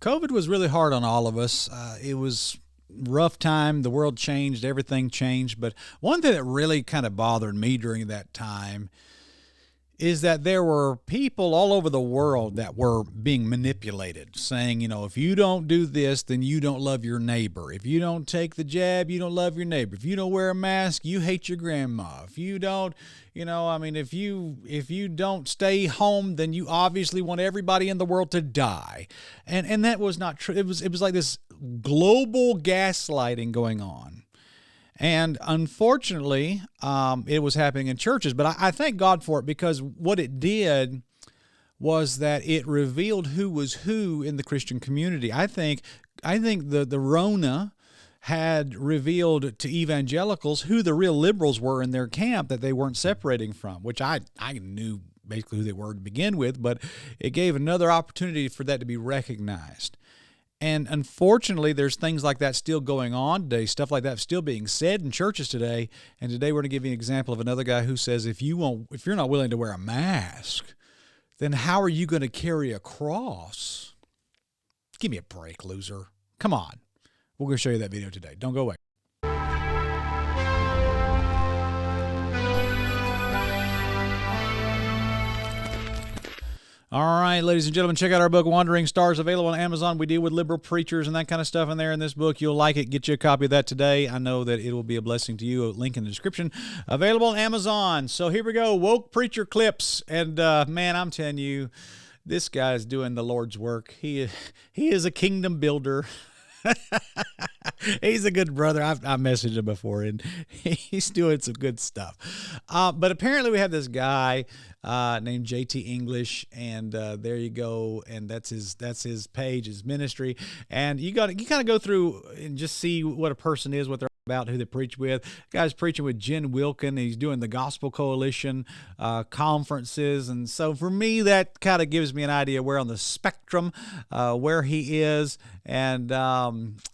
COVID was really hard on all of us. It was rough time. The world changed. Everything changed. But one thing that really kind of bothered me during that time is that there were people all over the world that were being manipulated, saying, if you don't do this, then you don't love your neighbor. If you don't take the jab, you don't love your neighbor. If you don't wear a mask, you hate your grandma. If you don't, if you don't stay home, then you obviously want everybody in the world to die. And that was not true. It was like this global gaslighting going on. And unfortunately, it was happening in churches. But I thank God for it, because what it did was that it revealed who was who in the Christian community. I think the Rona had revealed to evangelicals who the real liberals were in their camp that they weren't separating from, which I knew basically who they were to begin with, but it gave another opportunity for that to be recognized. And unfortunately, there's things like that still going on today, stuff like that still being said in churches today. And today we're going to give you an example of another guy who says, if you're not willing to wear a mask, then how are you going to carry a cross? Give me a break, loser. Come on. We're going to show you that video today. Don't go away. All right, ladies and gentlemen, check out our book, Wandering Stars, available on Amazon. We deal with liberal preachers and that kind of stuff in there in this book. You'll like it. Get you a copy of that today. I know that it will be a blessing to you. A link in the description. Available on Amazon. So here we go, woke preacher clips. And man, I'm telling you, this guy's doing the Lord's work. He is a kingdom builder. He's a good brother. I've messaged him before, and he's doing some good stuff. But apparently we have this guy named JT English, and there you go. And that's his page, his ministry. And you kind of go through and just see what a person is, what they're about, who they preach with. The guy's preaching with Jen Wilkin. He's doing the Gospel Coalition conferences. And so for me, that kind of gives me an idea where on the spectrum where he is. And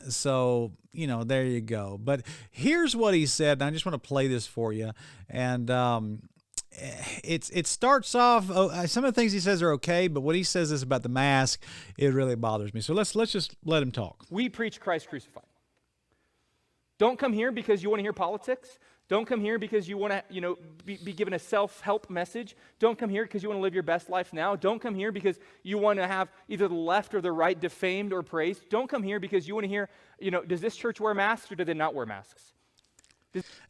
so, there you go. But here's what he said, and I just want to play this for you. And it starts off, some of the things he says are okay, but what he says is about the mask, it really bothers me. So let's just let him talk. We preach Christ crucified. Don't come here because you want to hear politics. Don't come here because you want to, be given a self-help message. Don't come here because you want to live your best life now. Don't come here because you want to have either the left or the right defamed or praised. Don't come here because you want to hear, does this church wear masks or do they not wear masks?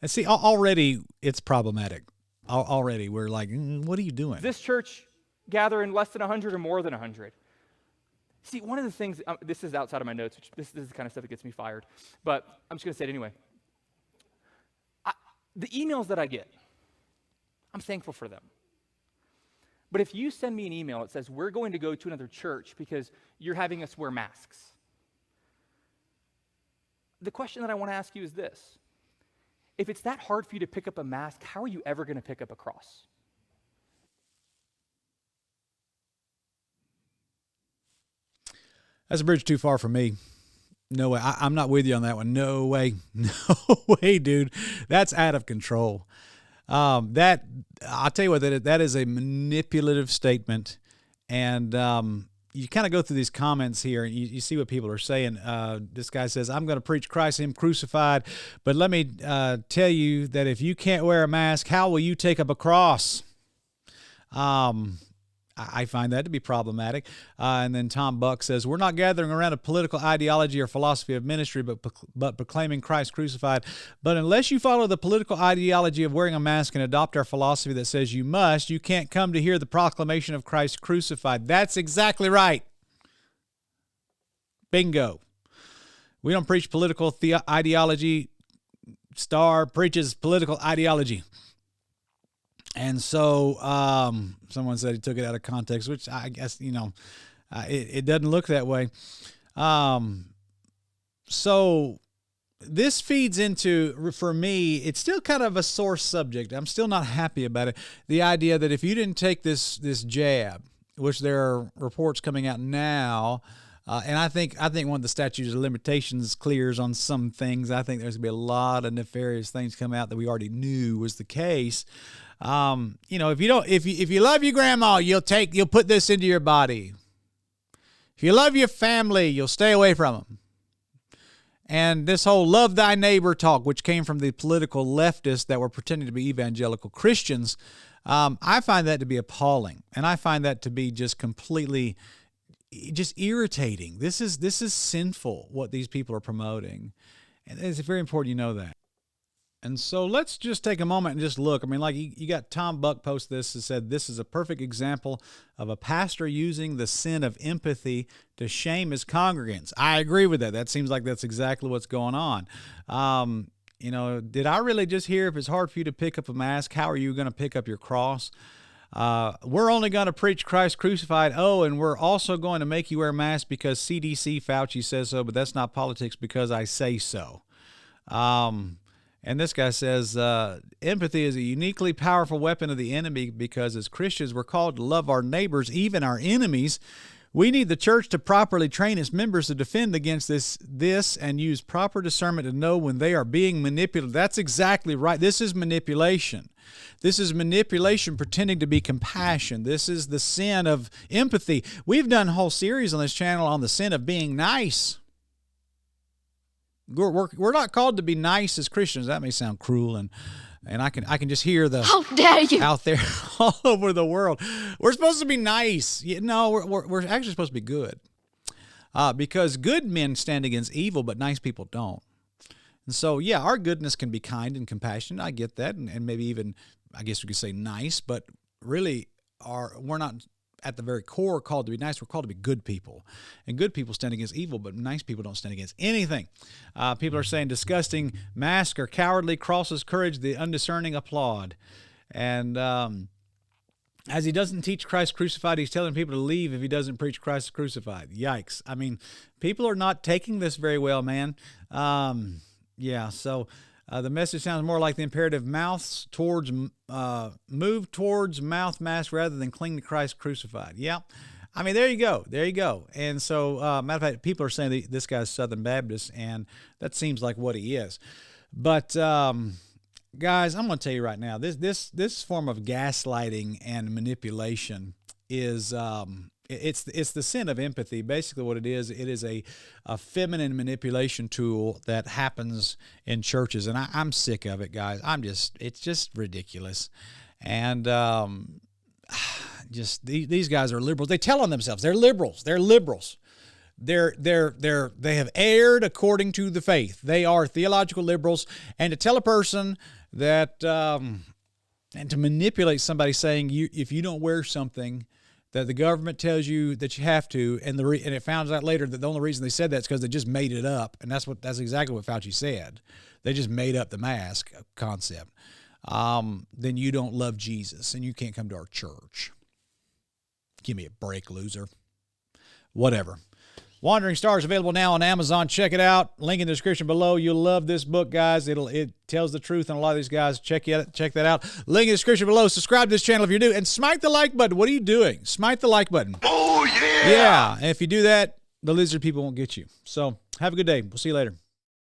And see, already it's problematic. Already we're like, what are you doing? Does this church gather in less than 100 or more than 100? See, one of the things, this is outside of my notes, which this is the kind of stuff that gets me fired, but I'm just going to say it anyway. The emails that I get, I'm thankful for them. But if you send me an email that says, we're going to go to another church because you're having us wear masks, the question that I want to ask you is this. If it's that hard for you to pick up a mask, how are you ever going to pick up a cross? That's a bridge too far for me. No way. I'm not with you on that one. No way. No way, dude. That's out of control. I'll tell you what, that is a manipulative statement. And you kind of go through these comments here, and you see what people are saying. This guy says, I'm going to preach Christ, Him crucified. But let me tell you that if you can't wear a mask, how will you take up a cross? I find that to be problematic. And then Tom Buck says, we're not gathering around a political ideology or philosophy of ministry, but proclaiming Christ crucified. But unless you follow the political ideology of wearing a mask and adopt our philosophy that says you must, you can't come to hear the proclamation of Christ crucified. That's exactly right. Bingo. We don't preach political ideology. Star preaches political ideology. And so someone said he took it out of context, which I guess, it doesn't look that way. So this feeds into, for me, it's still kind of a sore subject. I'm still not happy about it. The idea that if you didn't take this jab, which there are reports coming out now, and I think one of the statutes of limitations clears on some things. I think there's going to be a lot of nefarious things come out that we already knew was the case. If you love your grandma, you'll put this into your body. If you love your family, you'll stay away from them. And this whole love thy neighbor talk, which came from the political leftists that were pretending to be evangelical Christians, I find that to be appalling. And I find that to be just completely just irritating. This is sinful, what these people are promoting. And it's very important you know that. And so let's just take a moment and just look. I mean, like you got Tom Buck post this and said, this is a perfect example of a pastor using the sin of empathy to shame his congregants. I agree with that. That seems like that's exactly what's going on. Did I really just hear if it's hard for you to pick up a mask, how are you going to pick up your cross? We're only going to preach Christ crucified. Oh, and we're also going to make you wear a mask because CDC Fauci says so, but that's not politics because I say so. And this guy says, empathy is a uniquely powerful weapon of the enemy because as Christians, we're called to love our neighbors, even our enemies. We need the church to properly train its members to defend against this and use proper discernment to know when they are being manipulated. That's exactly right. This is manipulation. This is manipulation pretending to be compassion. This is the sin of empathy. We've done a whole series on this channel on the sin of being nice. We're not called to be nice as Christians. That may sound cruel, and I can just hear the how dare you out there all over the world. We're supposed to be nice. No, we're actually supposed to be good, because good men stand against evil, but nice people don't. And so, yeah, our goodness can be kind and compassionate. I get that, and maybe even I guess we could say nice, but really we're not at the very core called to be nice. We're called to be good people. And good people stand against evil, but nice people don't stand against anything. People are saying disgusting, masks are cowardly, crosses courage, the undiscerning applaud. And as he doesn't teach Christ crucified, he's telling people to leave if he doesn't preach Christ crucified. Yikes. I mean, people are not taking this very well, man. The message sounds more like the imperative move towards mouth mask rather than cling to Christ crucified. Yeah. I mean, there you go. There you go. And so, matter of fact, people are saying that this guy's Southern Baptist, and that seems like what he is. But, guys, I'm going to tell you right now, this form of gaslighting and manipulation is, it's the sin of empathy. Basically what it is a feminine manipulation tool that happens in churches. And I'm sick of it, guys. It's just ridiculous. And these guys are liberals. They tell on themselves they're liberals. They're liberals. They have erred according to the faith. They are theological liberals. And to tell a person that, and to manipulate somebody saying if you don't wear something that the government tells you that you have to, and it found out later that the only reason they said that is because they just made it up, and that's exactly what Fauci said. They just made up the mask concept. Then you don't love Jesus, and you can't come to our church. Give me a break, loser. Whatever. Wandering Star is available now on Amazon. Check it out. Link in the description below. You'll love this book, guys. It tells the truth on a lot of these guys. Check that out. Link in the description below. Subscribe to this channel if you're new. And smite the like button. What are you doing? Smite the like button. Oh, yeah. Yeah. And if you do that, the lizard people won't get you. So have a good day. We'll see you later.